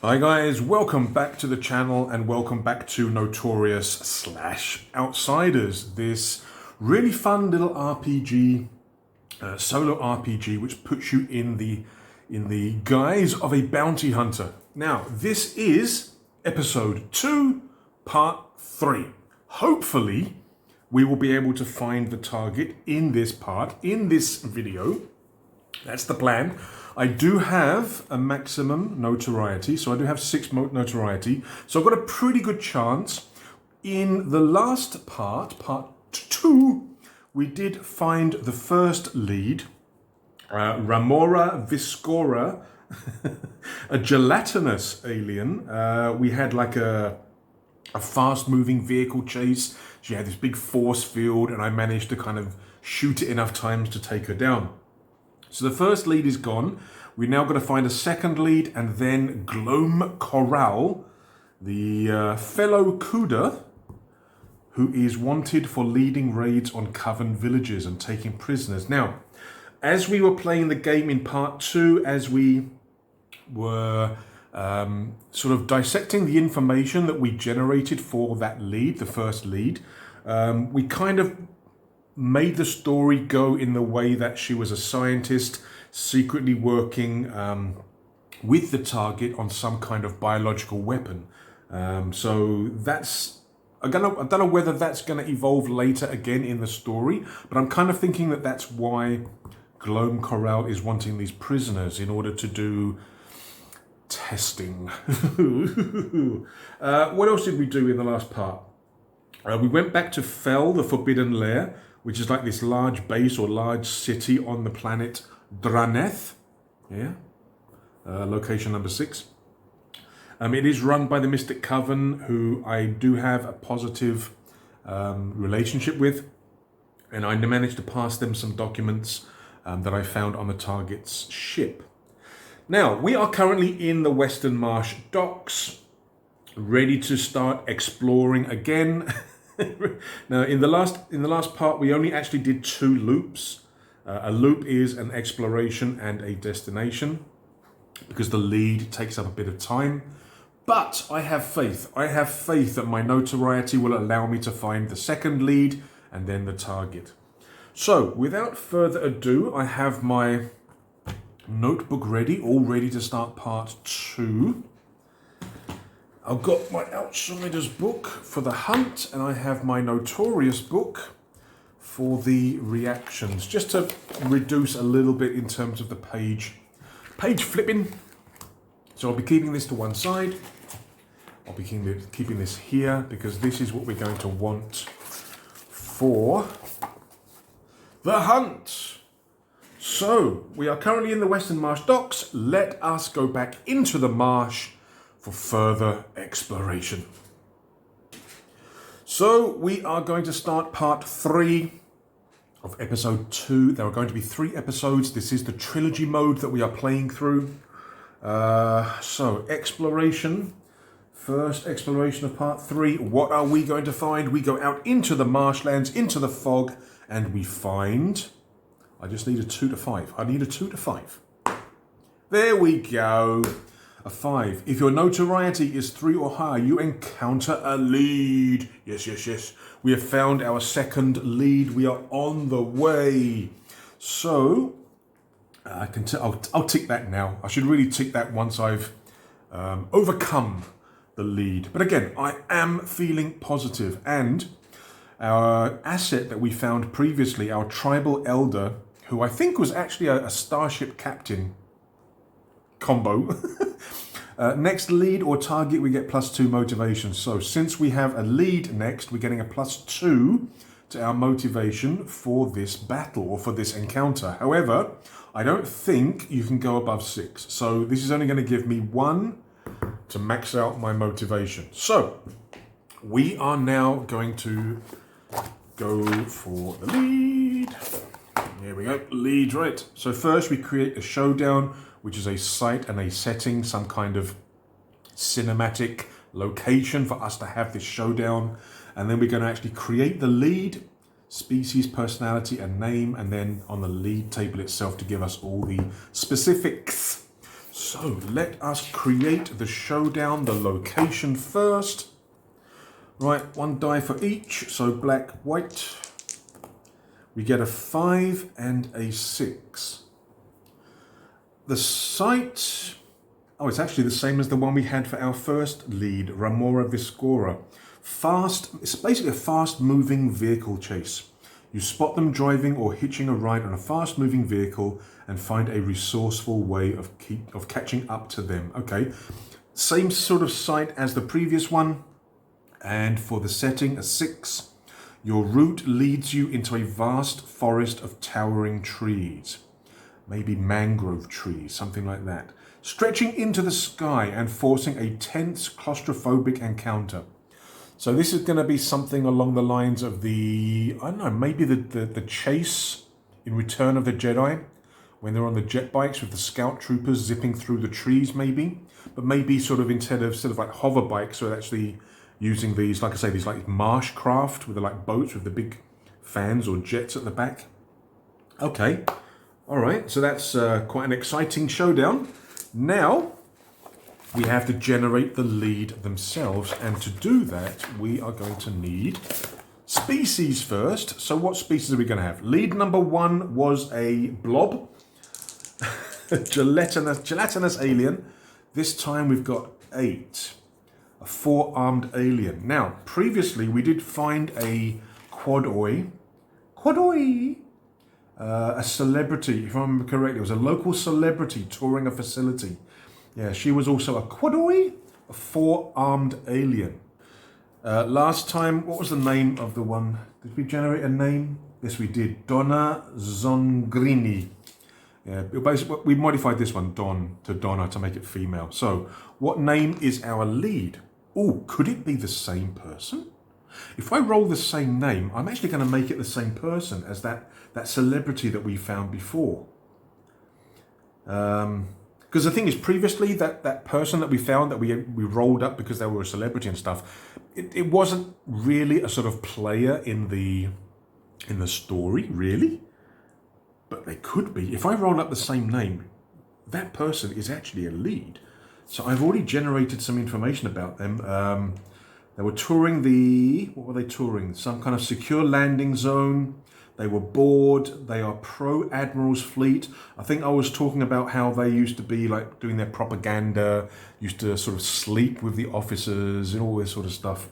Hi guys, welcome back to the channel and welcome back to Notorious / Outsiders, this really fun little RPG, solo RPG, which puts you in the guise of a bounty hunter. Now, this is episode 2, part 3. Hopefully, we will be able to find the target in this part, in this video. That's the plan. I do have a maximum notoriety, so I do have 6 notoriety. So I've got a pretty good chance. In the last part 2, we did find the first lead, Ramora Viscora, a gelatinous alien. We had like a fast-moving vehicle chase. She had this big force field, and I managed to kind of shoot it enough times to take her down. So the first lead is gone. We're now going to find a second lead, and then Glome Corral, the fellow Kuda, who is wanted for leading raids on Coven villages and taking prisoners. Now, as we were playing the game in part 2, as we were sort of dissecting the information that we generated for that lead, the first lead, we kind of made the story go in the way that she was a scientist secretly working with the target on some kind of biological weapon. So that's, I don't know whether that's going to evolve later again in the story, but I'm kind of thinking that that's why Glome Corral is wanting these prisoners in order to do testing. What else did we do in the last part? We went back to Fel, the Forbidden Lair, which is like this large base or large city on the planet Draneth. Yeah, location number 6. It is run by the Mystic Coven, who I do have a positive relationship with, and I managed to pass them some documents that I found on the target's ship. Now, we are currently in the Western Marsh docks, ready to start exploring again. Now, in the last part, we only actually did 2 loops. A loop is an exploration and a destination, because the lead takes up a bit of time. But I have faith. I have faith that my notoriety will allow me to find the second lead and then the target. So, without further ado, I have my notebook ready, all ready to start part 2. I've got my Outsiders book for the hunt, and I have my Notorious book for the reactions, just to reduce a little bit in terms of the page flipping. So I'll be keeping this to one side. I'll be keeping this here, because this is what we're going to want for the hunt. So we are currently in the Western Marsh docks. Let us go back into the marsh for further exploration. So we are going to start part 3 of episode 2. There are going to be 3 episodes. This is the trilogy mode that we are playing through. So exploration, first exploration of part 3. What are we going to find? We go out into the marshlands, into the fog, and we find, I just need a 2 to 5. I need a 2 to 5. There we go. A 5. If your notoriety is 3 or higher, you encounter a lead. Yes. We have found our second lead. We are on the way. So I'll tick that now. I should really tick that once I've overcome the lead. But again, I am feeling positive. And our asset that we found previously, our tribal elder, who I think was actually a starship captain combo. Next lead or target, we get +2 motivation. So since we have a lead next, we're getting a +2 to our motivation for this battle or for this encounter. However, I don't think you can go above 6. So this is only going to give me 1 to max out my motivation. So we are now going to go for the lead. Here we go, lead, right. So first we create a showdown, which is a site and a setting, some kind of cinematic location for us to have this showdown. And then we're going to actually create the lead, species, personality, and name, and then on the lead table itself to give us all the specifics. So let us create the showdown, the location first. Right, 1 die for each, so black, white. We get a 5 and a 6. The site, oh, it's actually the same as the one we had for our first lead, Ramora Viscora. Fast, it's basically a fast-moving vehicle chase. You spot them driving or hitching a ride on a fast-moving vehicle and find a resourceful way of catching up to them. Okay, same sort of site as the previous one. And for the setting, a 6. Your route leads you into a vast forest of towering trees. Maybe mangrove trees, something like that. Stretching into the sky and forcing a tense, claustrophobic encounter. So this is going to be something along the lines of the, I don't know, maybe the chase in Return of the Jedi, when they're on the jet bikes with the scout troopers zipping through the trees, maybe. But maybe sort of instead of like hover bikes, so actually using these, like I say, these like marsh craft with the like boats with the big fans or jets at the back. Okay, all right, so that's quite an exciting showdown. Now we have to generate the lead themselves, and to do that we are going to need species first. So what species are we going to have? Lead number 1 was a blob, gelatinous alien. This time we've got 8. A 4-armed alien. Now, previously we did find a quadoi, a celebrity, if I remember correctly. It was a local celebrity touring a facility. Yeah, she was also a quadoi, a 4-armed alien. Last time, what was the name of the one? Did we generate a name? Yes, we did. Donna Zongrini. Yeah, basically, we modified this one, Don, to Donna to make it female. So, what name is our lead? Oh, could it be the same person? If I roll the same name, I'm actually going to make it the same person as that celebrity that we found before. Because the thing is, previously, that person that we found, that we rolled up because they were a celebrity and stuff, it wasn't really a sort of player in the story, really. But they could be. If I roll up the same name, that person is actually a lead. So I've already generated some information about them. They were touring what were they touring? Some kind of secure landing zone. They were bored. They are pro-admiral's fleet. I think I was talking about how they used to be like doing their propaganda, used to sort of sleep with the officers and all this sort of stuff.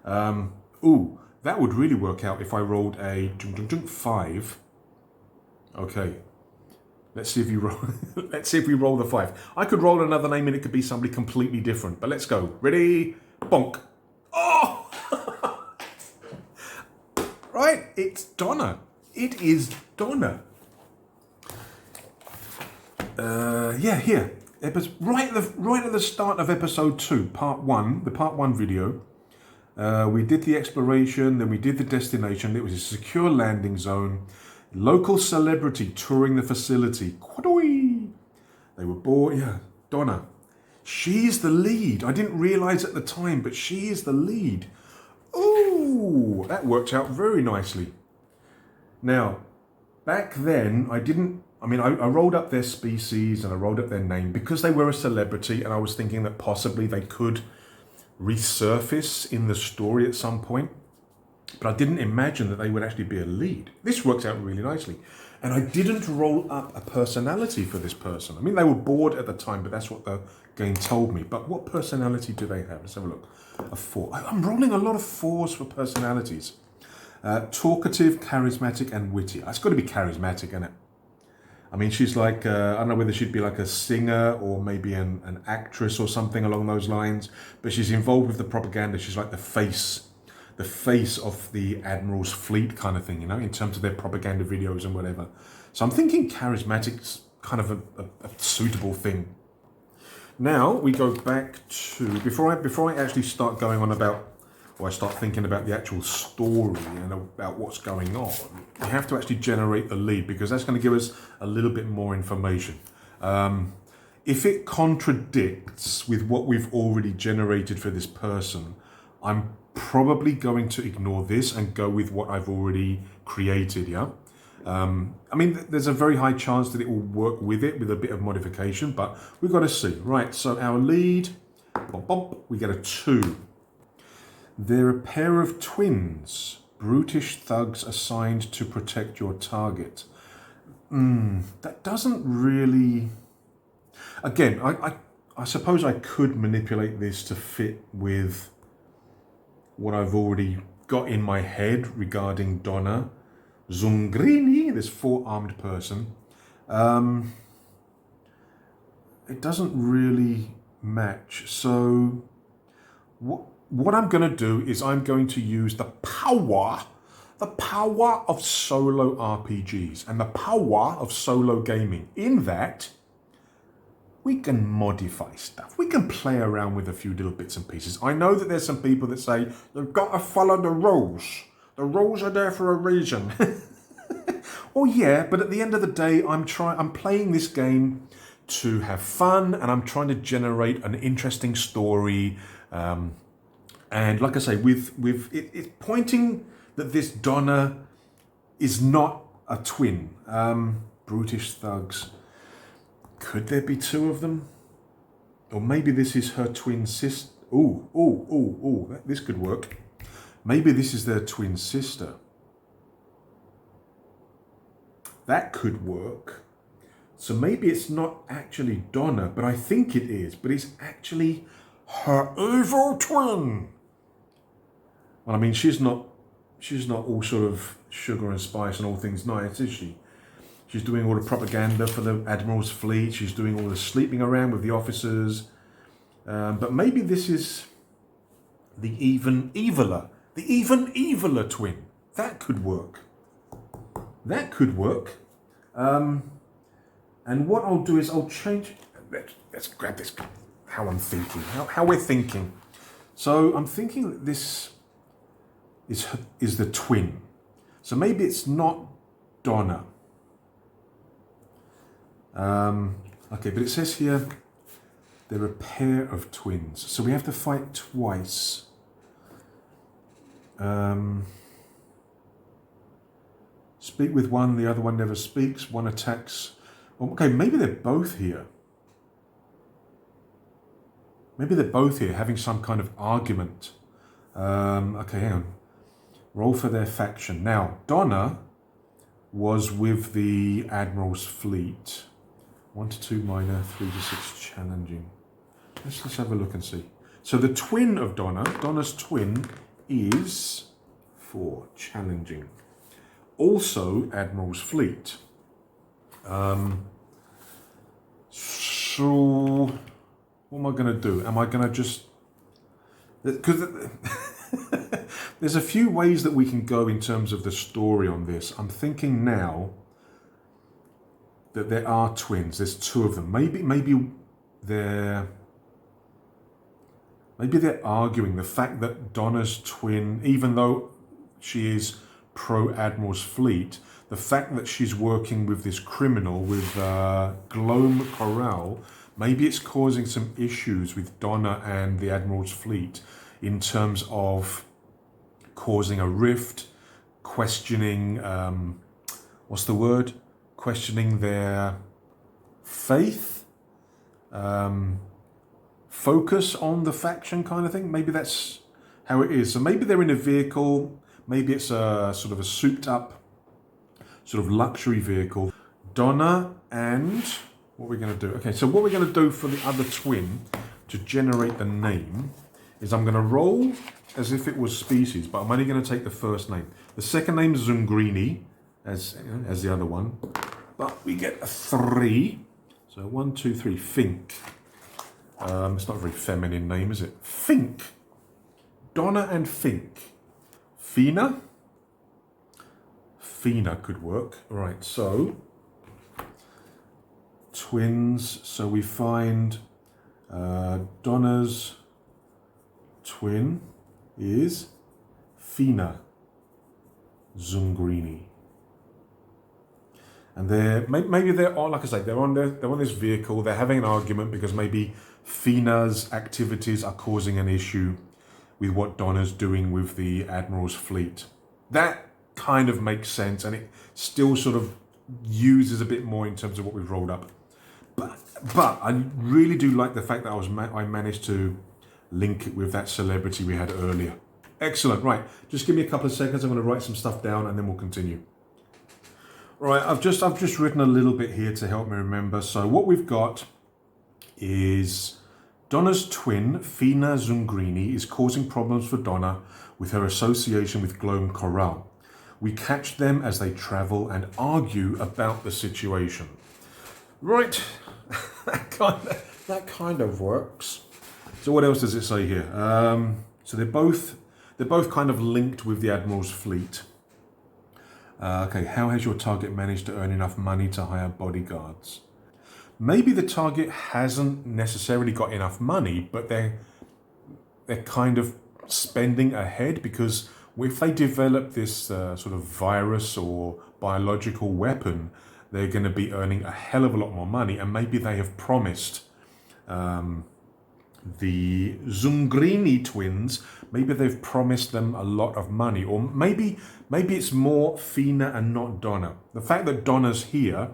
Ooh, that would really work out if I rolled a 5. Okay, let's see if you roll. Let's see if we roll the 5. I could roll another name and it could be somebody completely different. But let's go. Ready? Bonk. Oh, right. It's Donna. It is Donna. Yeah, here. Right at the start of episode 2, part 1, the part 1 video. We did the exploration, then we did the destination. It was a secure landing zone. Local celebrity touring the facility. Quadoi. They were bored. Yeah, Donna. She's the lead. I didn't realize at the time, but she is the lead. Ooh, that worked out very nicely. Now, back then, I rolled up their species and I rolled up their name because they were a celebrity, and I was thinking that possibly they could resurface in the story at some point. But I didn't imagine that they would actually be a lead. This works out really nicely. And I didn't roll up a personality for this person. I mean, they were bored at the time, but that's what the game told me. But what personality do they have? Let's have a look. A 4. I'm rolling a lot of 4s for personalities. Talkative, charismatic, and witty. It's got to be charismatic, isn't it? I mean, she's like, I don't know whether she'd be like a singer or maybe an actress or something along those lines. But she's involved with the propaganda. She's like the face of the Admiral's fleet kind of thing, you know, in terms of their propaganda videos and whatever. So I'm thinking charismatic's kind of a suitable thing. Now we go back to, before I actually start going on about, or I start thinking about the actual story and about what's going on, we have to actually generate the lead, because that's going to give us a little bit more information. If it contradicts with what we've already generated for this person, I'm probably going to ignore this and go with what I've already created, yeah? I mean, there's a very high chance that it will work with it with a bit of modification, but we've got to see. Right, so our lead, bump, bump, we get a 2. They're a pair of twins, brutish thugs assigned to protect your target. That doesn't really... Again, I suppose I could manipulate this to fit with what I've already got in my head regarding Donna Zungrini, this 4-armed person. It doesn't really match. So what I'm going to do is I'm going to use the power of solo RPGs and the power of solo gaming, in that we can modify stuff. We can play around with a few little bits and pieces. I know that there's some people that say, you've got to follow the rules. The rules are there for a reason. Oh yeah, but at the end of the day, I'm playing this game to have fun, and I'm trying to generate an interesting story. And like I say, with it's pointing that this Donna is not a twin. Brutish thugs. Could there be 2 of them? Or maybe this is her twin sister. Ooh, this could work. Maybe this is their twin sister. That could work. So maybe it's not actually Donna, but I think it is. But it's actually her evil twin. Well, I mean, she's not all sort of sugar and spice and all things nice, is she? She's doing all the propaganda for the Admiral's fleet. She's doing all the sleeping around with the officers. But maybe this is the even eviler twin. That could work. That could work. And what I'll do is I'll change. Let's grab this. How I'm thinking. How we're thinking. So I'm thinking that this is the twin. So maybe it's not Donna. Okay, but it says here they're a pair of twins. So we have to fight twice. Speak with one, the other one never speaks. One attacks. Okay, maybe they're both here. Maybe they're both here having some kind of argument. Okay, hang on. Roll for their faction. Now, Donna was with the Admiral's fleet. 1 to 2 minor, 3 to 6 challenging. Let's have a look and see. So the twin of Donna's twin is 4, challenging. Also Admiral's fleet. So what am I going to do? Am I going to just... Because there's a few ways that we can go in terms of the story on this. I'm thinking now that there are twins. There's 2 of them. Maybe they're arguing the fact that Donna's twin, even though she is pro-Admiral's fleet, the fact that she's working with this criminal, with Glome Corral, maybe it's causing some issues with Donna and the Admiral's fleet in terms of causing a rift, questioning, what's the word? Questioning their faith, focus on the faction kind of thing. Maybe that's how it is. So maybe they're in a vehicle. Maybe it's a sort of a souped up sort of luxury vehicle. Donna and what we're going to do. Okay, so what we're going to do for the other twin to generate the name is I'm going to roll as if it was species, but I'm only going to take the first name. The second name is Zungrini, as the other one, but we get a 3. So 1, 2, 3, Fink. It's not a very feminine name, is it? Fink. Donna and Fink. Fina. Fina could work. Right, so twins. So we find Donna's twin is Fina Zungrini. And maybe they're on, like I say, they're on this vehicle. They're having an argument because maybe Fina's activities are causing an issue with what Donna's doing with the Admiral's fleet. That kind of makes sense, and it still sort of uses a bit more in terms of what we've rolled up. But I really do like the fact that I managed to link it with that celebrity we had earlier. Excellent. Right, just give me a couple of seconds. I'm going to write some stuff down and then we'll continue. Right, I've just written a little bit here to help me remember. So what we've got is Donna's twin, Fina Zungrini, is causing problems for Donna with her association with Gloam Corral. We catch them as they travel and argue about the situation. Right, that kind of works. So what else does it say here? So they're both kind of linked with the Admiral's fleet. Okay, how has your target managed to earn enough money to hire bodyguards? Maybe the target hasn't necessarily got enough money, but they're kind of spending ahead, because if they develop this sort of virus or biological weapon, they're going to be earning a hell of a lot more money, and maybe they have promised the Zungrini twins, maybe they've promised them a lot of money, or maybe it's more Fina and not Donna. The fact that Donna's here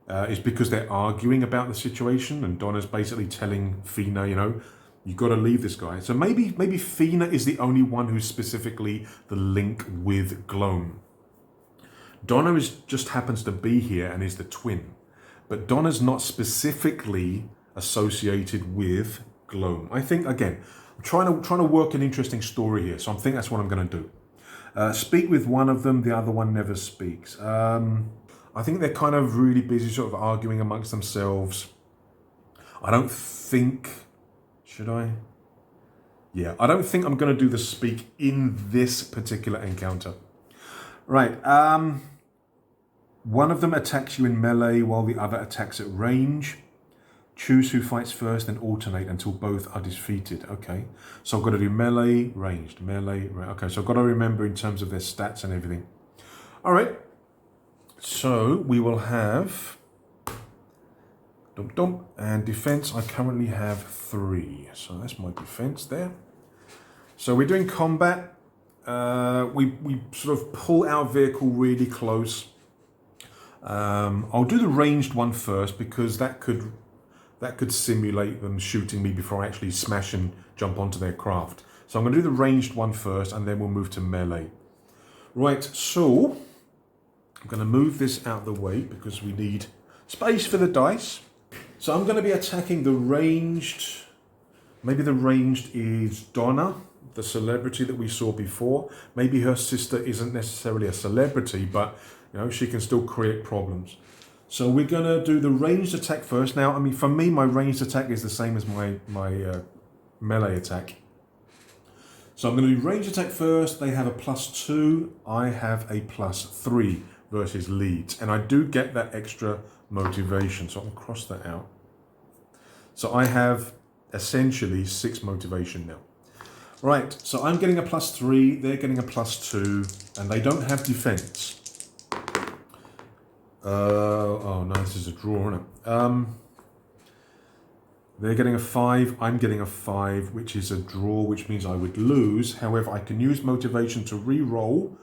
is because they're arguing about the situation, and Donna's basically telling Fina, you know, you got to leave this guy. So maybe Fina is the only one who's specifically the link with Gloam. Donna just happens to be here and is the twin, but Donna's not specifically associated with Gloam. I think, again, I'm trying to work an interesting story here, so I think that's what I'm going to do. Speak with one of them, the other one never speaks. I think they're kind of really busy sort of arguing amongst themselves. I don't think... Should I? Yeah, I don't think I'm going to do the speak in this particular encounter. Right, one of them attacks you in melee while the other attacks at range. Choose who fights first and alternate until both are defeated. Okay, so I've got to do melee, ranged, melee, okay, so I've got to remember in terms of their stats and everything. All right, so we will have and defense. I currently have 3, so that's my defense there. So we're doing combat. We sort of pull our vehicle really close. I'll do the ranged one first, because that could simulate them shooting me before I actually smash and jump onto their craft. So I'm going to do the ranged one first, and then we'll move to melee. Right, so I'm going to move this out of the way because we need space for the dice. So I'm going to be attacking the ranged. Maybe the ranged is Donna, the celebrity that we saw before. Maybe her sister isn't necessarily a celebrity, but you know, she can still create problems. So we're going to do the ranged attack first. Now, I mean, for me, my ranged attack is the same as my melee attack. So I'm going to do ranged attack first. They have a +2. I have a +3 versus leads. And I do get that extra motivation. So I'll cross that out. So I have essentially 6 motivation now. Right, so I'm getting a +3. They're getting a +2. And they don't have defense. Oh no, this is a draw, isn't it? They're getting a 5, I'm getting a 5, which is a draw, which means I would lose. However, I can use motivation to re-roll.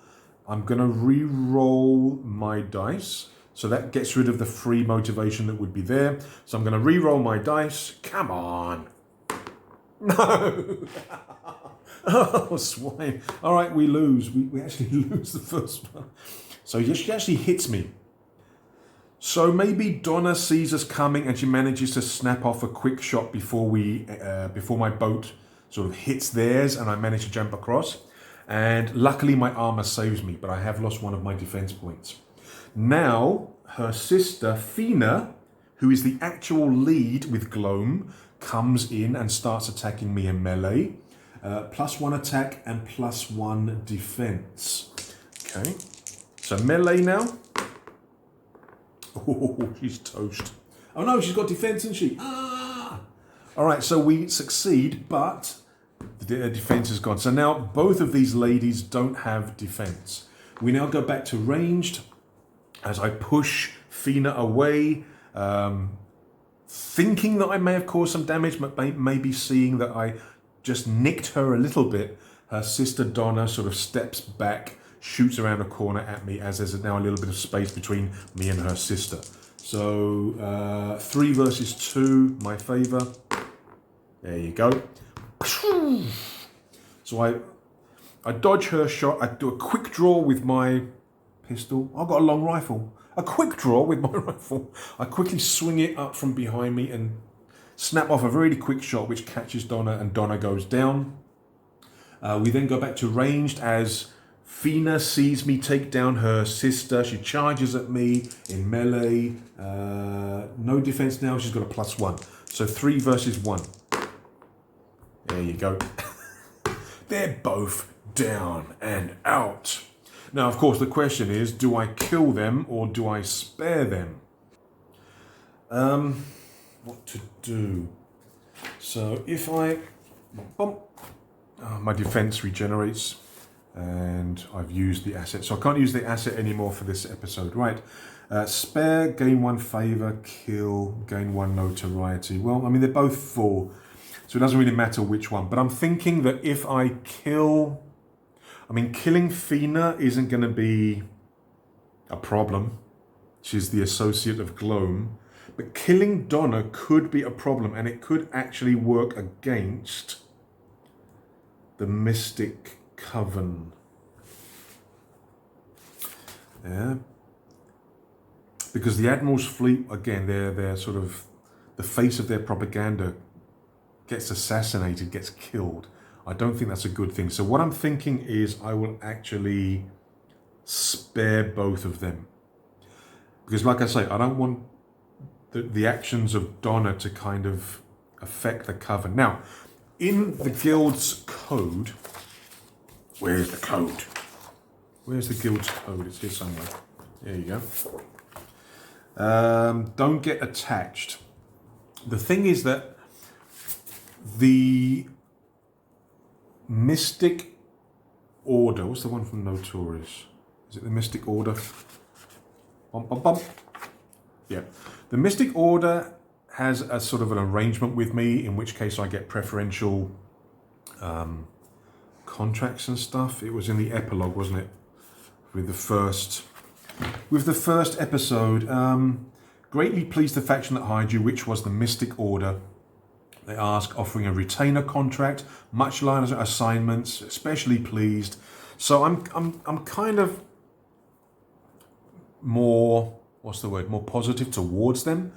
I'm going to re-roll my dice. So that gets rid of the free motivation that would be there. So I'm going to re-roll my dice. Come on. No. Oh, swine. All right, we lose. We actually lose the first one. So she actually hits me. So maybe Donna sees us coming and she manages to snap off a quick shot before my boat sort of hits theirs, and I manage to jump across. And luckily my armor saves me, but I have lost one of my defense points. Now her sister Fina, who is the actual lead with Gloam, comes in and starts attacking me in melee. +1 attack and +1 defense. Okay, so melee now. Oh, she's toast. Oh no, she's got defense, isn't she? Ah! All right, so we succeed, but the defense is gone. So now both of these ladies don't have defense. We now go back to ranged as I push Fina away, thinking that I may have caused some damage, but maybe seeing that I just nicked her a little bit. Her sister Donna sort of steps back. shoots around a corner at me, as there's now a little bit of space between me and her sister. So 3 versus 2, my favor. There you go. So I dodge her shot. I do a quick draw with my pistol. I've got a long rifle. A quick draw with my rifle. I quickly swing it up from behind me and snap off a really quick shot which catches Donna, and Donna goes down. We then go back to ranged as Fina sees me take down her sister. She charges at me in melee. No defense now. She's got a +1. So 3 versus 1. There you go. They're both down and out. Now, of course, the question is, do I kill them or do I spare them? What to do? So if I... my defense regenerates and I've used the asset. So I can't use the asset anymore for this episode. Right. Spare, gain 1 favor, kill, gain 1 notoriety. Well, I mean, they're both full, so it doesn't really matter which one. But I'm thinking that if I kill... I mean, killing Fina isn't going to be a problem. She's the associate of Gloam. But killing Donna could be a problem, and it could actually work against the Mystic Coven. Yeah. Because the Admiral's fleet, again, they're sort of the face of their propaganda, gets assassinated, gets killed. I don't think that's a good thing. So what I'm thinking is I will actually spare both of them. Because like I say, I don't want the actions of Donna to kind of affect the Coven. Now, in the guild's code, where's the code? Where's the guild's code? It's here somewhere. There you go. Don't get attached. The thing is that the Mystic Order, what's the one from Notorious? Is it the Mystic Order? Bump, bump, bump. Yeah. The Mystic Order has a sort of an arrangement with me, in which case I get preferential contracts and stuff. It was in the epilogue, wasn't it? With the first episode. Greatly pleased the faction that hired you, which was the Mystic Order. They ask, offering a retainer contract, much larger assignments, especially pleased. So I'm kind of more, what's the word, more positive towards them.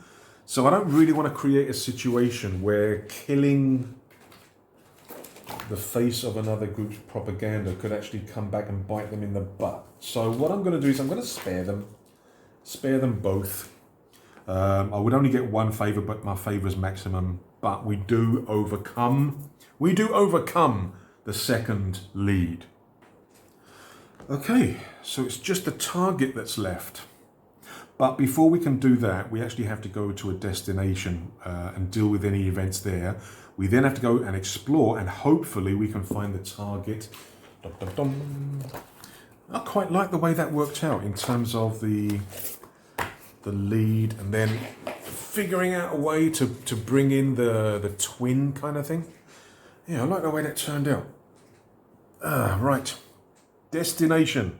So I don't really want to create a situation where killing the face of another group's propaganda could actually come back and bite them in the butt. So what I'm going to do is I'm going to spare them both. I would only get 1 favor, but my favor is maximum. But we do overcome the second lead. Okay, so it's just the target that's left. But before we can do that, we actually have to go to a destination and deal with any events there. We then have to go and explore, and hopefully we can find the target. Dum, dum, dum. I quite like the way that worked out in terms of the lead, and then figuring out a way to bring in the twin kind of thing. Yeah, I like the way that turned out. Right. Destination.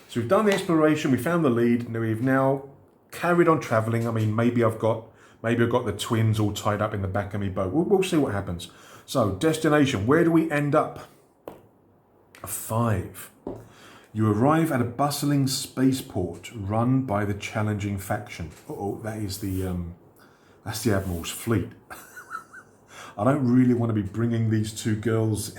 So we've done the exploration, we found the lead, and we've now carried on traveling. I mean, maybe I've got the twins all tied up in the back of my boat. We'll see what happens. So, destination. Where do we end up? A 5. You arrive at a bustling spaceport run by the challenging faction. That is that's the Admiral's fleet. I don't really want to be bringing these 2 girls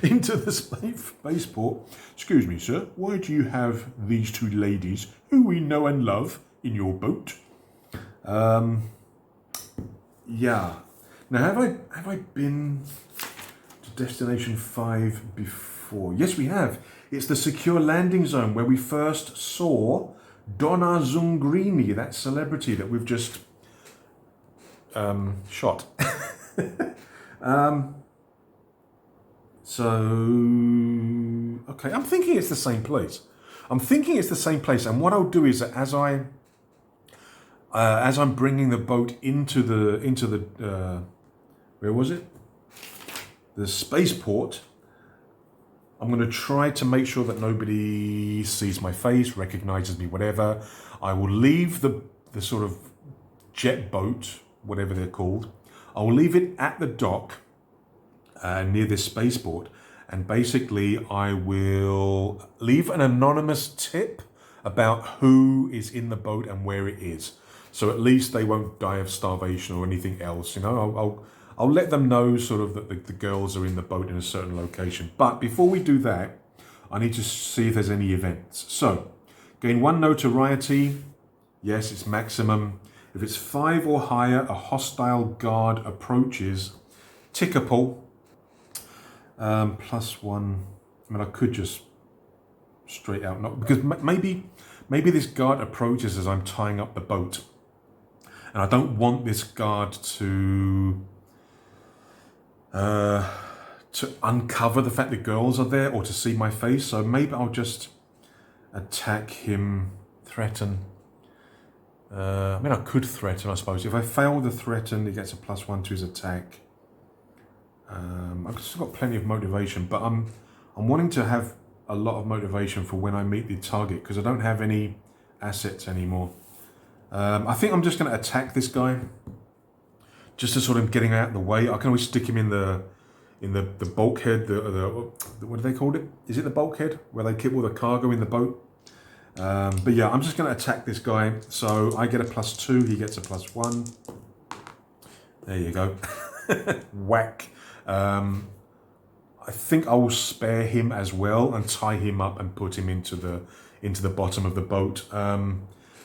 into the spaceport. Excuse me, sir. Why do you have these 2 ladies who we know and love in your boat? Yeah. Now, have I been to Destination 5 before? Yes, we have. It's the secure landing zone where we first saw Donna Zungrini, that celebrity that we've just shot. So, okay, I'm thinking it's the same place. And what I'll do is that as I'm bringing the boat into the where was it? The spaceport, I'm going to try to make sure that nobody sees my face, recognizes me, whatever. I will leave the sort of jet boat, whatever they're called. I will leave it at the dock near this spaceport. And basically, I will leave an anonymous tip about who is in the boat and where it is. So at least they won't die of starvation or anything else. You know, I'll let them know sort of that the girls are in the boat in a certain location. But before we do that, I need to see if there's any events. So, gain 1 notoriety. Yes, it's maximum. If it's 5 or higher, a hostile guard approaches. Tickable. +1. I mean, I could just straight out not, because maybe this guard approaches as I'm tying up the boat, and I don't want this guard to uncover the fact that girls are there or to see my face. So maybe I'll just attack him, threaten. I mean, I could threaten, I suppose. If I fail the threaten, he gets a +1 to his attack. I've still got plenty of motivation, but I'm wanting to have a lot of motivation for when I meet the target, because I don't have any assets anymore. I think I'm just going to attack this guy, just to sort of getting out of the way. I can always stick him in the bulkhead. The what do they call it? Is it the bulkhead where they keep all the cargo in the boat? But yeah, I'm just going to attack this guy. So I get a +2. He gets a +1. There you go. Whack. I think I will spare him as well and tie him up and put him into the bottom of the boat.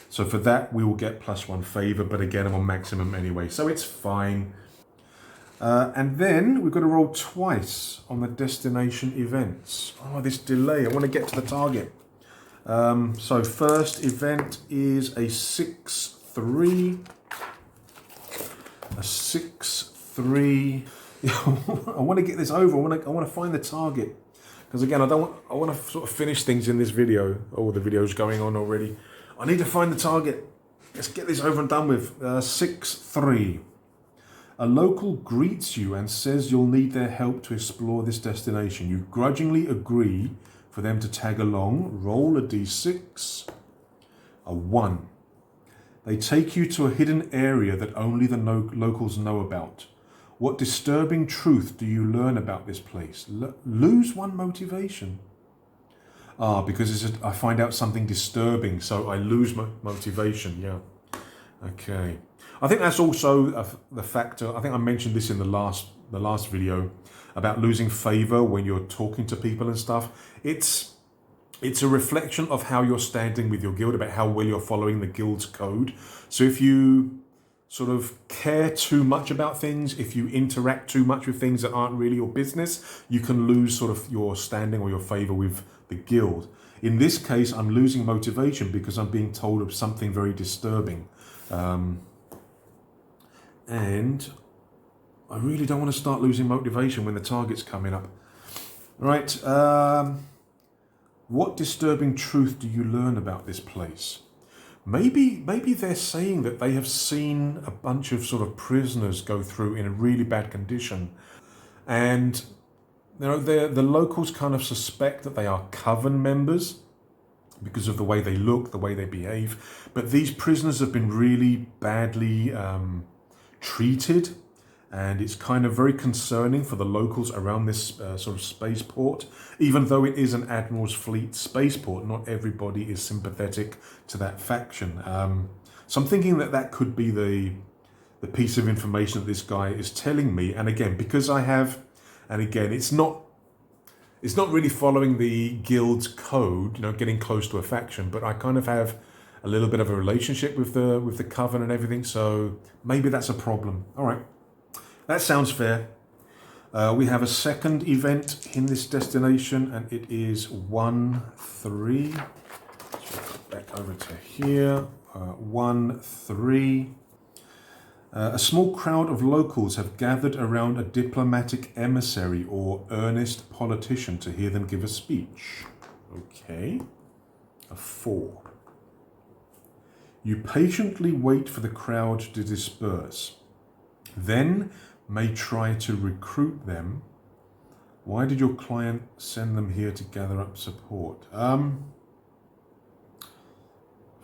So for that we will get +1 favor, but again I'm on maximum anyway, so it's fine. And then we've got to roll twice on the destination events. Oh, this delay! I want to get to the target. So first event is a 6-3. A 6-3. I want to get this over. I want to find the target, because again I want to sort of finish things in this video. Oh, the video's going on already. I need to find the target. Let's get this over and done with. 6-3. A local greets you and says you'll need their help to explore this destination. You grudgingly agree for them to tag along. Roll a d6. A 1. They take you to a hidden area that only the locals know about. What disturbing truth do you learn about this place? Lose 1 motivation. Ah, because I find out something disturbing, so I lose motivation. Yeah. Okay. I think that's also the factor. I think I mentioned this in the last video about losing favor when you're talking to people and stuff. It's a reflection of how you're standing with your guild, about how well you're following the guild's code. So if you sort of care too much about things, if you interact too much with things that aren't really your business, you can lose sort of your standing or your favor with the guild. In this case, I'm losing motivation because I'm being told of something very disturbing. And I really don't want to start losing motivation when the target's coming up. Right, what disturbing truth do you learn about this place? Maybe they're saying that they have seen a bunch of sort of prisoners go through in a really bad condition, and you know the locals kind of suspect that they are coven members because of the way they look, the way they behave. But these prisoners have been really badly treated, and it's kind of very concerning for the locals around this sort of spaceport. Even though it is an Admiral's Fleet spaceport, not everybody is sympathetic to that faction. So I'm thinking that could be the piece of information that this guy is telling me. And again, because I have, and again, it's not really following the guild's code, you know, getting close to a faction, but I kind of have a little bit of a relationship with the coven and everything. So maybe that's a problem. All right. That sounds fair. We have a second event in this destination, and it is 1-3. Back over to here. 1-3. A small crowd of locals have gathered around a diplomatic emissary or earnest politician to hear them give a speech. Okay. A 4. You patiently wait for the crowd to disperse. Then may try to recruit them. Why did your client send them here to gather up support? For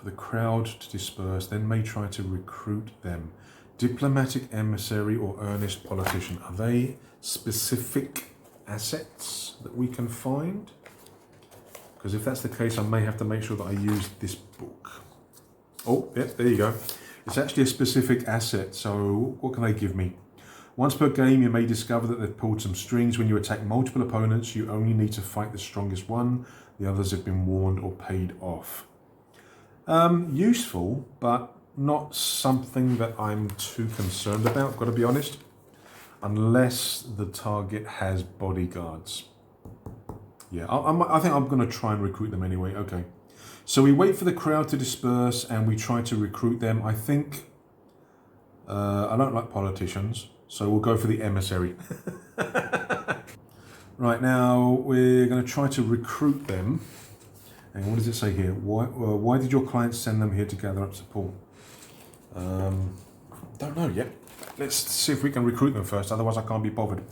the crowd to disperse, then may try to recruit them. Diplomatic emissary or earnest politician. Are they specific assets that we can find? Because if that's the case, I may have to make sure that I use this book. Oh, yeah, there you go. It's actually a specific asset, so what can they give me? Once per game, you may discover that they've pulled some strings. When you attack multiple opponents, you only need to fight the strongest one. The others have been warned or paid off. Useful, but not something that I'm too concerned about, got to be honest. Unless the target has bodyguards. Yeah, I think I'm going to try and recruit them anyway. Okay. So we wait for the crowd to disperse and we try to recruit them. I think... I don't like politicians. So we'll go for the emissary. Right, now we're going to try to recruit them. And what does it say here? Why did your client send them here to gather up support? Don't know yet. Let's see if we can recruit them first, otherwise I can't be bothered.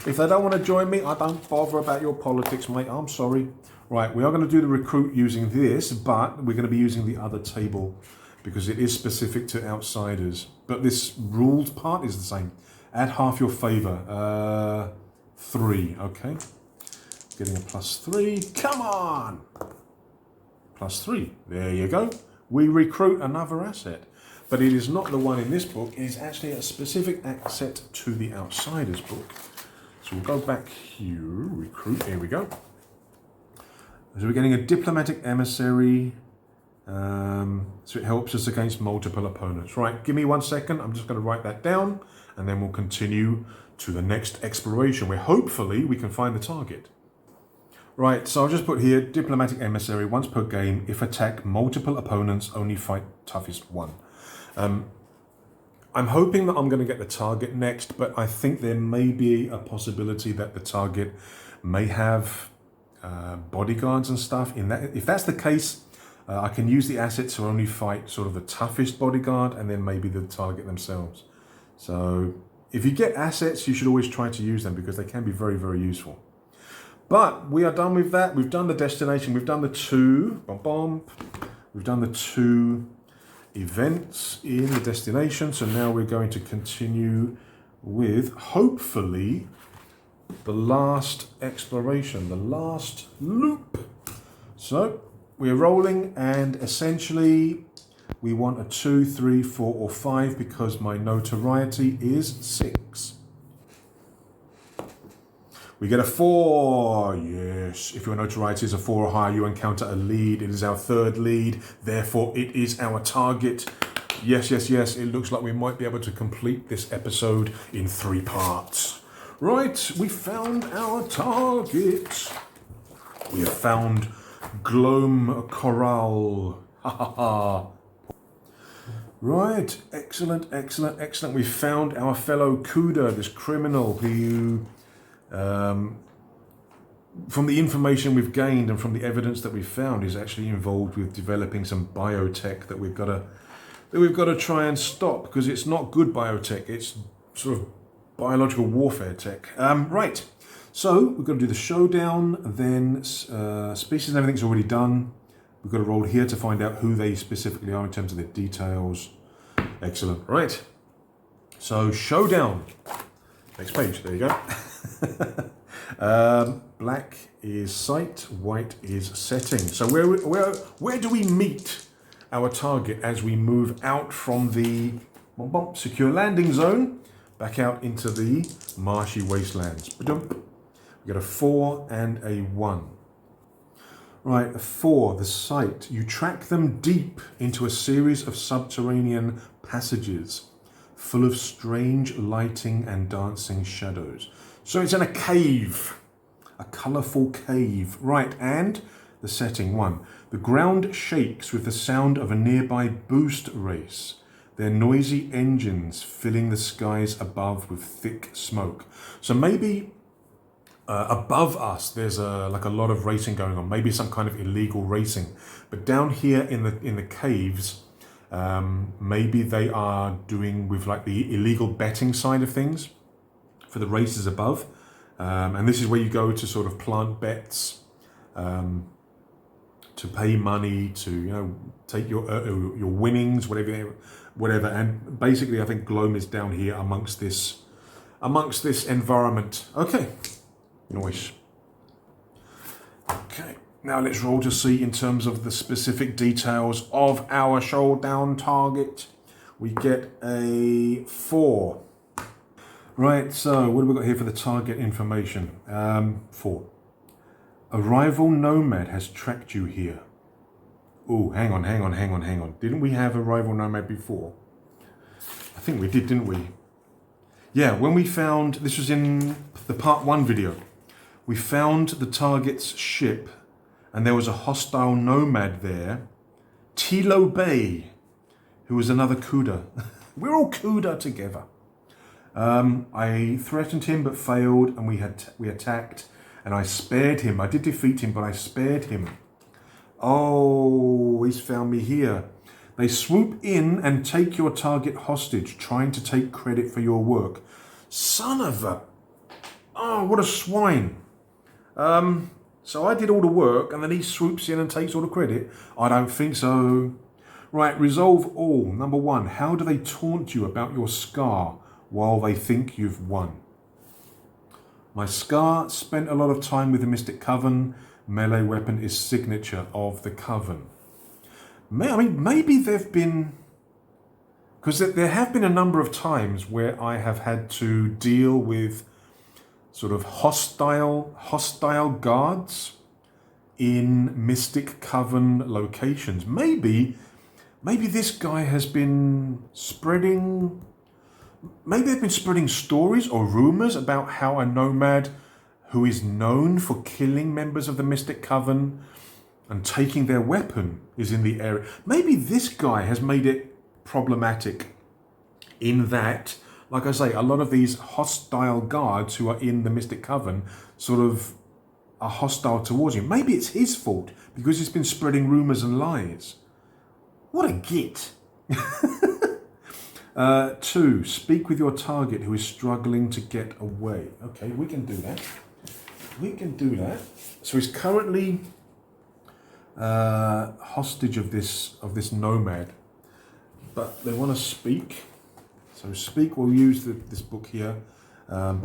If they don't want to join me, I don't bother about your politics, mate. I'm sorry. Right, we are going to do the recruit using this, but we're going to be using the other table because it is specific to outsiders. But this rules part is the same. Add half your favor. 3, okay. Getting a +3. Come on! +3. There you go. We recruit another asset. But it is not the one in this book. It is actually a specific asset to the outsiders book. So we'll go back here. Recruit. Here we go. So we're getting a diplomatic emissary. So it helps us against multiple opponents. Right, give me 1 second. I'm just going to write that down. And then we'll continue to the next exploration where hopefully we can find the target. Right, so I'll just put here, diplomatic emissary, once per game. If attack multiple opponents, only fight toughest one. I'm hoping that I'm going to get the target next, but I think there may be a possibility that the target may have bodyguards and stuff. If that's the case, I can use the assets to only fight sort of the toughest bodyguard and then maybe the target themselves. So if you get assets, you should always try to use them because they can be very, very useful. But we are done with that. We've done the destination. We've done the 2. We've done the 2 events in the destination. So now we're going to continue with, hopefully, the last exploration, the last loop. So we're rolling and essentially we want a 2, 3, 4 or 5 because my notoriety is 6. We get a 4, yes. If your notoriety is a 4 or higher, you encounter a lead. It is our 3rd lead, therefore it is our target. Yes, yes, yes, it looks like we might be able to complete this episode in 3 parts. Right, we found our target. We have found Glome Corral. Ha ha ha. Right, excellent, excellent, excellent. We found our fellow Kuda, this criminal who... from the information we've gained and from the evidence that we've found, is actually involved with developing some biotech that we've got to try and stop because it's not good biotech. It's sort of biological warfare tech. Right. So we've got to do the showdown. Then species and everything's already done. We've got to roll here to find out who they specifically are in terms of their details. Excellent. Right. So showdown. Next page. There you go. Black is site, white is setting. So where do we meet our target as we move out from the secure landing zone back out into the marshy wastelands? We got a 4 and a 1. Right, a 4, the site. You track them deep into a series of subterranean passages full of strange lighting and dancing shadows. So it's in a cave, a colourful cave. Right, and the setting 1. The ground shakes with the sound of a nearby boost race, their noisy engines filling the skies above with thick smoke. So maybe above us there's like a lot of racing going on, maybe some kind of illegal racing. But down here in the caves, maybe they are doing with like the illegal betting side of things for the races above. And this is where you go to sort of plant bets, to pay money, to take your winnings, whatever. And basically, I think Gloam is down here amongst this environment. Okay, nice. Okay, now let's roll to see in terms of the specific details of our showdown target. We get a 4. Right, so what have we got here for the target information? 4. A rival nomad has tracked you here. Oh, hang on. Didn't we have a rival nomad before? I think we did, didn't we? Yeah, when we found, this was in the part 1 video, we found the target's ship and there was a hostile nomad there, Trilogy, who was another Kuda. We're all Kuda together. I threatened him but failed, and we attacked, and I spared him. I did defeat him, but I spared him. Oh, he's found me here. They swoop in and take your target hostage, trying to take credit for your work. Son of a... Oh, what a swine. So I did all the work, and then he swoops in and takes all the credit? I don't think so. Right, resolve all. Number 1, how do they taunt you about your scar while they think you've won? My scar spent a lot of time with the Mystic Coven. Melee weapon is signature of the Coven. I mean, maybe they've been... Because there have been a number of times where I have had to deal with sort of hostile guards in Mystic Coven locations. Maybe this guy has been spreading... Maybe they've been spreading stories or rumors about how a nomad who is known for killing members of the Mystic Coven and taking their weapon is in the area. Maybe this guy has made it problematic in that, like I say, a lot of these hostile guards who are in the Mystic Coven sort of are hostile towards him. Maybe it's his fault because he's been spreading rumors and lies. What a git. 2, speak with your target who is struggling to get away. Okay, we can do that. So he's currently hostage of this nomad, but they want to speak. So speak, we'll use this book here. Half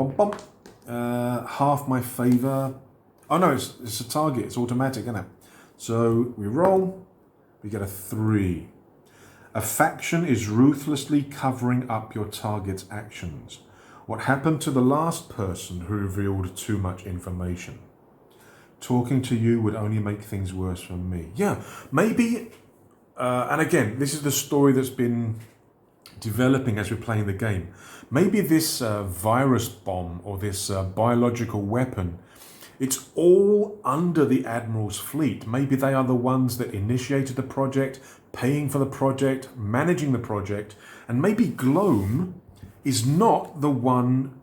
my favor. Oh no, it's a target, it's automatic, isn't it? So we roll, we get a 3. A faction is ruthlessly covering up your target's actions. What happened to the last person who revealed too much information? Talking to you would only make things worse for me. Yeah, maybe, and again, this is the story that's been developing as we're playing the game. Maybe this virus bomb or this biological weapon, it's all under the Admiral's fleet. Maybe they are the ones that initiated the project, paying for the project, managing the project, and maybe Gloam is not the one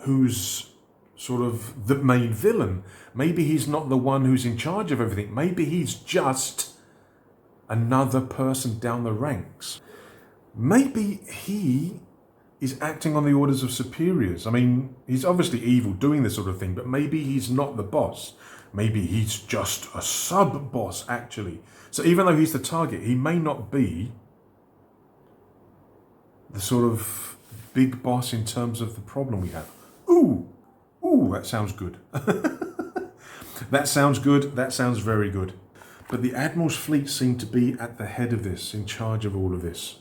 who's sort of the main villain. Maybe he's not the one who's in charge of everything. Maybe he's just another person down the ranks. Maybe he is acting on the orders of superiors. I mean, he's obviously evil doing this sort of thing, but maybe he's not the boss. Maybe he's just a sub-boss, actually. So even though he's the target, he may not be the sort of big boss in terms of the problem we have. Ooh, that sounds good. That sounds good. That sounds very good. But the Admiral's fleet seem to be at the head of this, in charge of all of this.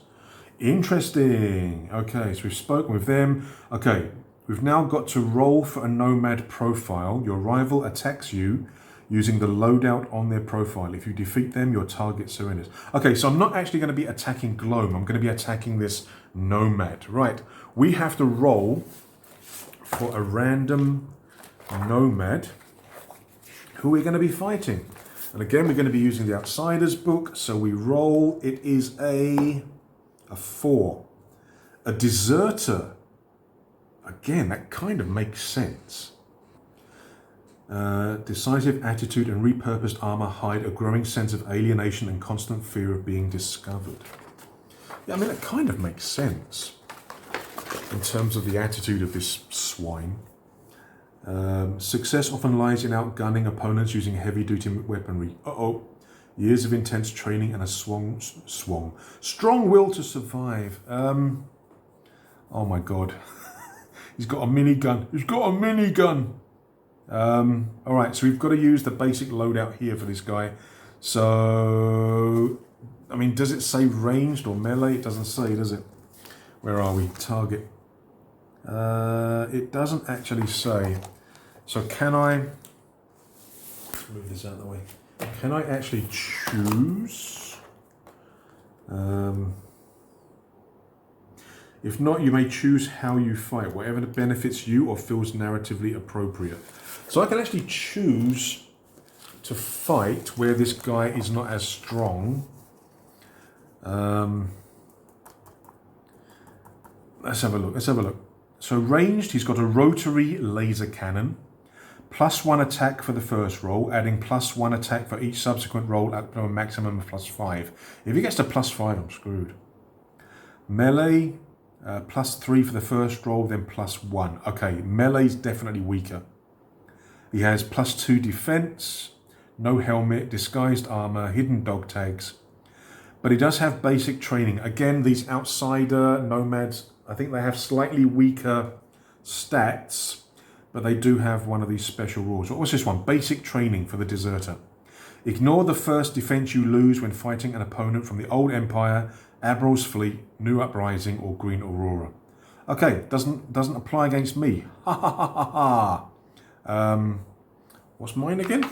Interesting. Okay, so we've spoken with them. Okay, we've now got to roll for a nomad profile. Your rival attacks you using the loadout on their profile. If you defeat them, your target surrenders. Okay, so I'm not actually going to be attacking Gloam. I'm going to be attacking this nomad. Right, we have to roll for a random nomad who we're going to be fighting. And again, we're going to be using the Outsiders book. So we roll. It is a 4. A deserter. Again, that kind of makes sense. Decisive attitude and repurposed armor hide a growing sense of alienation and constant fear of being discovered. Yeah, I mean, that kind of makes sense in terms of the attitude of this swine. Success often lies in outgunning opponents using heavy-duty weaponry. Uh-oh. Years of intense training and a strong will to survive. Oh my god. He's got a minigun. He's got a minigun. Alright, so we've got to use the basic loadout here for this guy. So, I mean, does it say ranged or melee? It doesn't say, does it? Where are we? Target. It doesn't actually say. So can I... Let's move this out of the way. Can I actually choose? If not, you may choose how you fight, whatever benefits you or feels narratively appropriate. So I can actually choose to fight where this guy is not as strong. Let's have a look. Let's have a look. So ranged, he's got a rotary laser cannon. +1 attack for the first roll, adding +1 attack for each subsequent roll at a maximum of +5. If he gets to +5, I'm screwed. Melee, +3 for the first roll, then +1. Okay, melee's definitely weaker. He has +2 defense, no helmet, disguised armor, hidden dog tags. But he does have basic training. Again, these outsider nomads, I think they have slightly weaker stats, but they do have one of these special rules. What was this one? Basic training for the deserter. Ignore the first defense you lose when fighting an opponent from the Old Empire, Admiral's Fleet, New Uprising, or Green Aurora. Okay, doesn't apply against me. Ha ha ha ha ha. What's mine again?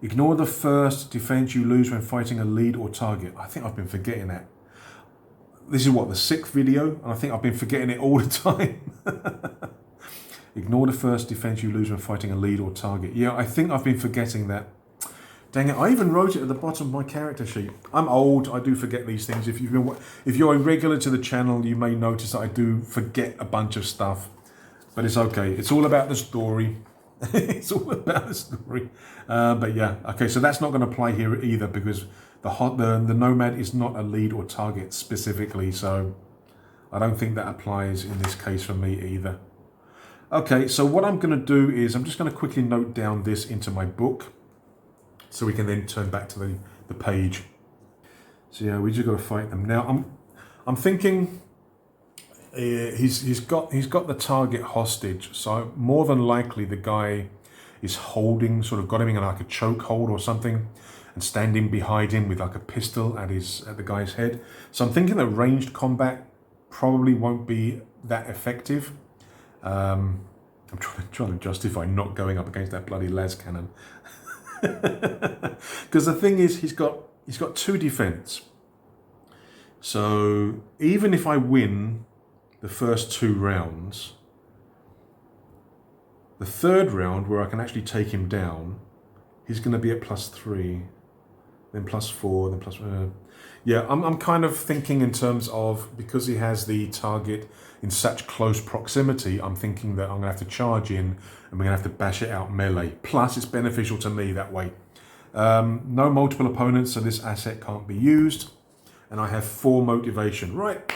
Ignore the first defense you lose when fighting a lead or target. I think I've been forgetting that. This is what, the 6th video? And I think I've been forgetting it all the time. Ignore the first defense you lose when fighting a lead or target. Yeah, I think I've been forgetting that. Dang it, I even wrote it at the bottom of my character sheet. I'm old, I do forget these things. If you're a regular to the channel, you may notice that I do forget a bunch of stuff. But it's okay, it's all about the story. It's all about the story. But yeah, okay, so that's not going to apply here either because the nomad is not a lead or target specifically, so I don't think that applies in this case for me either. Okay, so what I'm going to do is I'm just going to quickly note down this into my book so we can then turn back to the page. So yeah, we just got to fight them. Now I'm thinking he's got the target hostage, so more than likely the guy is holding, sort of got him in like a choke hold or something and standing behind him with like a pistol at the guy's head. So I'm thinking that ranged combat probably won't be that effective. I'm trying to justify not going up against that bloody las cannon. Because the thing is, he's got 2 defense. So even if I win the first 2 rounds, the 3rd round where I can actually take him down, he's going to be at +3, then +4, then +. Yeah, I'm kind of thinking in terms of, because he has the target in such close proximity, I'm thinking that I'm going to have to charge in and we're going to have to bash it out melee. Plus, it's beneficial to me that way. No multiple opponents, so this asset can't be used. And I have 4 motivation. Right,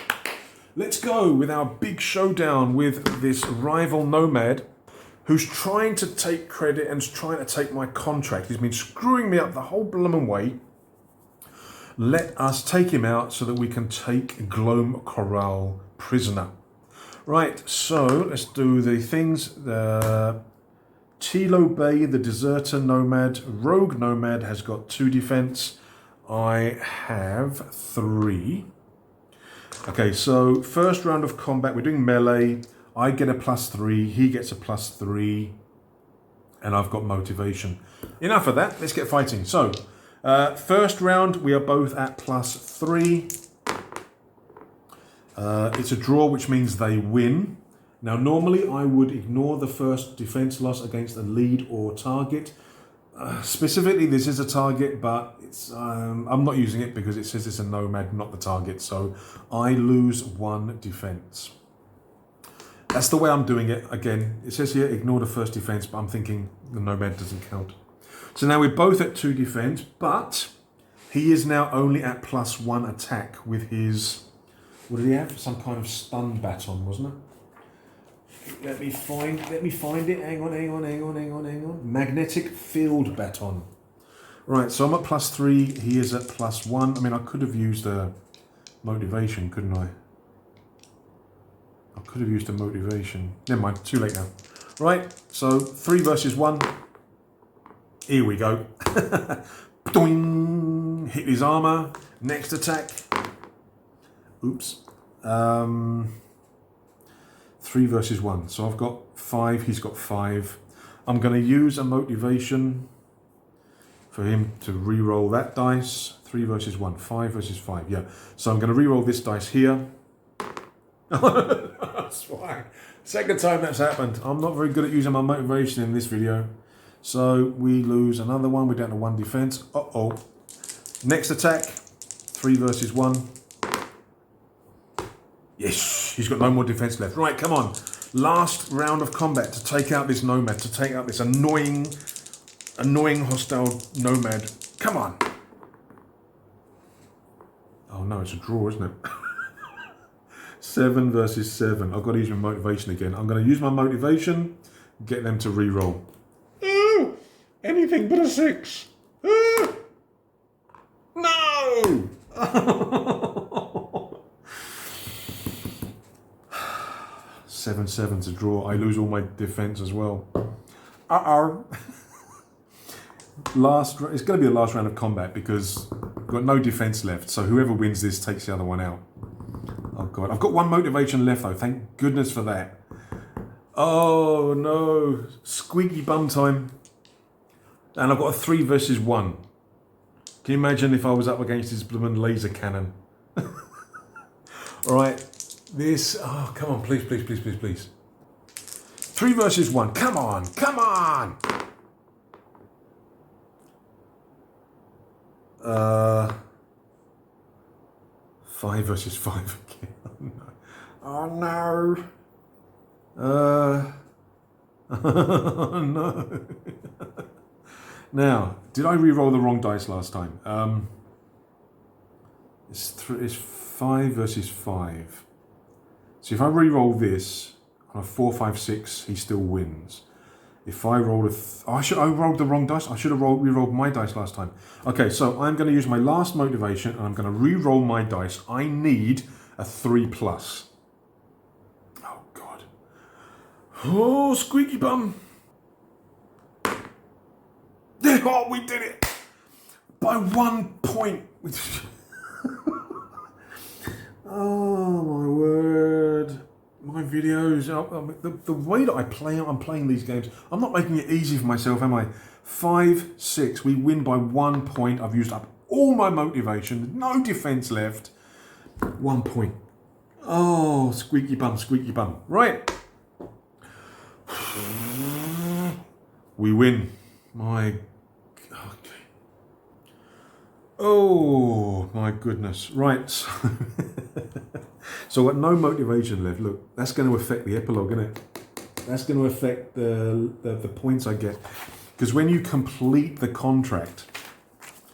let's go with our big showdown with this rival nomad who's trying to take credit and is trying to take my contract. He's been screwing me up the whole blooming way. Let us take him out so that we can take Glome Corral prisoner. Right, so let's do the things. The Tilo Bay, the deserter nomad, rogue nomad has got 2 defense. I have 3. Okay, so first round of combat, we're doing melee. I get a +3, he gets a +3, and I've got motivation. Enough of that, let's get fighting. So, first round, we are both at +3. It's a draw, which means they win. Now, normally I would ignore the first defense loss against a lead or target. Specifically, this is a target, but it's I'm not using it because it says it's a nomad, not the target. So I lose 1 defense. That's the way I'm doing it. Again, it says here, ignore the first defense, but I'm thinking the nomad doesn't count. So now we're both at 2 defense, but he is now only at +1 attack with his, what did he have? Some kind of stun baton, wasn't it? Let me find it. Hang on. Magnetic field baton. Right, so I'm at +3. He is at +1. I mean, I could have used a motivation, couldn't I? I could have used a motivation. Never mind, too late now. Right, so 3 versus 1. Here we go. Doing! Hit his armor. Next attack. Oops. 3 versus 1. So I've got 5, he's got 5. I'm going to use a motivation for him to re-roll that dice. 3 versus 1, 5 versus 5. Yeah. So I'm going to re-roll this dice here. That's why. Second time that's happened. I'm not very good at using my motivation in this video. So we lose another one. We're down to 1 defense. Uh-oh. Next attack. 3 versus 1. Yes, he's got no more defense left. Right, come on. Last round of combat to take out this nomad, to take out this annoying hostile nomad. Come on. Oh no, it's a draw, isn't it? 7 versus 7. I've got to use my motivation again. I'm going to use my motivation, get them to re-roll. Ooh, anything but a 6. Ooh. No! 7-7's a draw. I lose all my defense as well. Uh-oh. It's going to be the last round of combat because I've got no defense left. So whoever wins this takes the other one out. Oh God, I've got 1 motivation left though. Thank goodness for that. Oh no, squeaky bum time. And I've got a 3 versus 1. Can you imagine if I was up against his blooming laser cannon? All right. This, oh, come on, please. 3 versus 1, come on. 5 versus 5 again. Oh no. Oh no. Now, did I re-roll the wrong dice last time? It's 5 versus 5. So if I re-roll this on a 4, 5, 6, he still wins. If I roll I rolled the wrong dice. I should have re-rolled my dice last time. Okay, so I'm going to use my last motivation and I'm going to re-roll my dice. I need a 3+. Oh God. Oh, squeaky bum. Oh, we did it by 1 point. Oh my word. My videos, the way that I'm playing these games, I'm not making it easy for myself, am I? 5, 6, we win by 1 point. I've used up all my motivation, no defense left. 1 point. Oh, squeaky bum. Right. We win. My oh my goodness. Right. So I've got no motivation left. Look, that's going to affect the epilogue, isn't it? That's going to affect the points I get. Because when you complete the contract,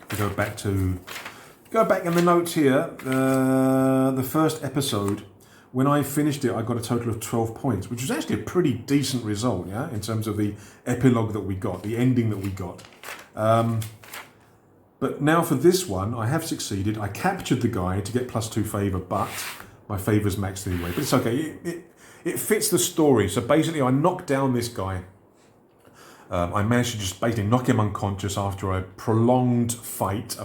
go back in the notes here, the first episode, when I finished it, I got a total of 12 points, which was actually a pretty decent result, yeah, in terms of the epilogue that we got, the ending that we got. But now for this one, I have succeeded. I captured the guy to get +2 favour, but my favour's maxed anyway. But it's okay. It fits the story. So basically, I knocked down this guy. I managed to just basically knock him unconscious after a prolonged fight,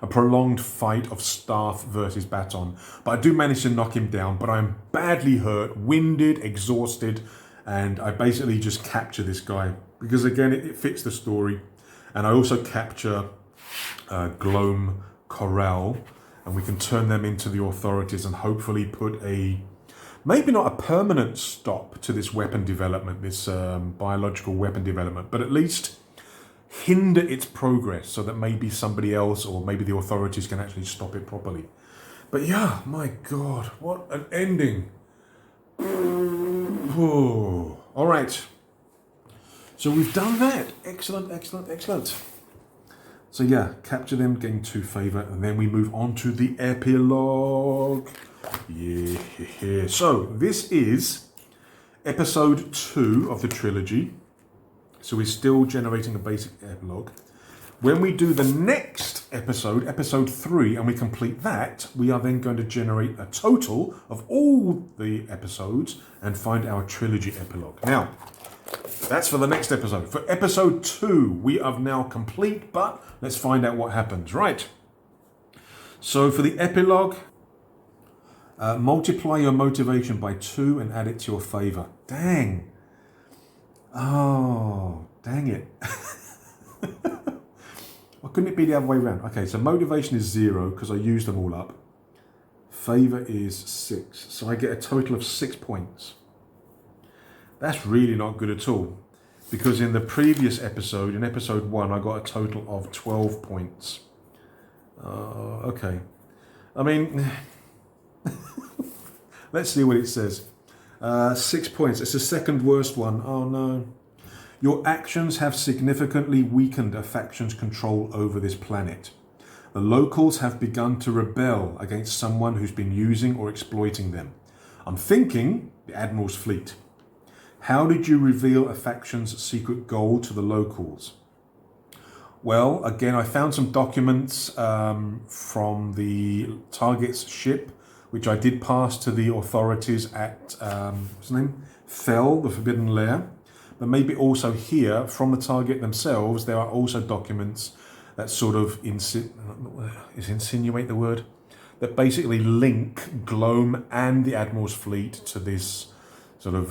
a prolonged fight of staff versus baton. But I do manage to knock him down. But I'm badly hurt, winded, exhausted, and I basically just capture this guy because again, it fits the story. And I also capture Glome Corral, and we can turn them into the authorities and hopefully put maybe not a permanent stop to this weapon development, this biological weapon development, but at least hinder its progress so that maybe somebody else or maybe the authorities can actually stop it properly. But yeah, my God, what an ending. Oh. All right. So we've done that. Excellent. So yeah, capture them, getting 2 favour, and then we move on to the epilogue. Yeah. So this is episode 2 of the trilogy. So we're still generating a basic epilogue. When we do the next episode, episode 3, and we complete that, we are then going to generate a total of all the episodes and find our trilogy epilogue. Now, that's for the next episode. For episode 2, we are now complete, but let's find out what happens. Right. So for the epilogue, multiply your motivation by 2 and add it to your favor. Dang. Oh, dang it. Why couldn't it be the other way around? Okay, so motivation is 0 because I used them all up. Favor is 6. So I get a total of 6 points. That's really not good at all. Because in the previous episode, in episode 1, I got a total of 12 points. Okay. I mean, let's see what it says. 6 points. It's the second worst one. Oh no. Your actions have significantly weakened a faction's control over this planet. The locals have begun to rebel against someone who's been using or exploiting them. I'm thinking the Admiral's fleet. How did you reveal a faction's secret goal to the locals? Well, again, I found some documents from the target's ship, which I did pass to the authorities at, what's his name? Fel, the Forbidden Lair. But maybe also here, from the target themselves, there are also documents that sort of insinuate the word? That basically link Gloam and the Admiral's fleet to this sort of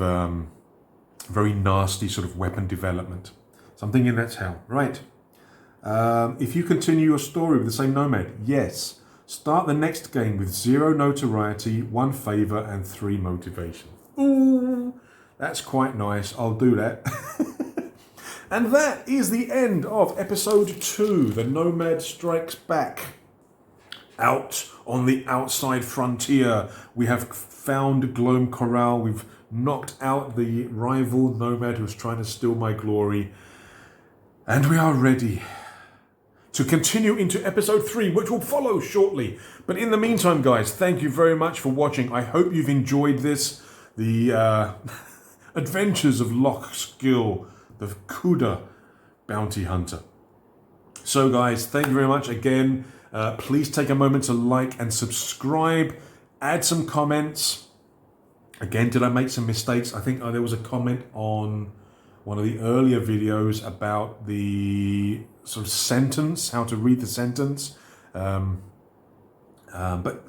very nasty sort of weapon development. So I'm thinking that's how. Right. If you continue your story with the same nomad, yes. Start the next game with 0 notoriety, 1 favor, and 3 motivation. Ooh, that's quite nice. I'll do that. And that is the end of episode 2. The Nomad Strikes Back. Out on the outside frontier, we have found Gloam Corral. We've knocked out the rival Nomad who's trying to steal my glory. And we are ready to continue into episode 3, which will follow shortly. But in the meantime, guys, thank you very much for watching. I hope you've enjoyed this. The adventures of Lock Skill, the Kuda bounty hunter. So, guys, thank you very much again. Please take a moment to like and subscribe. Add some comments. Again, did I make some mistakes? I think there was a comment on one of the earlier videos about the sort of sentence, how to read the sentence. But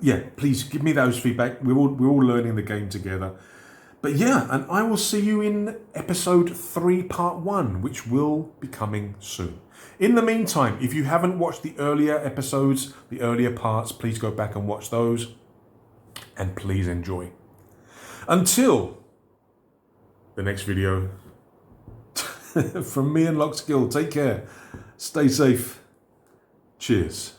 yeah, please give me those feedback. We're all learning the game together. But yeah, and I will see you in episode 3, part 1, which will be coming soon. In the meantime, if you haven't watched the earlier episodes, the earlier parts, please go back and watch those. And please enjoy. Until the next video, from me and Lock Skill, take care, stay safe, cheers.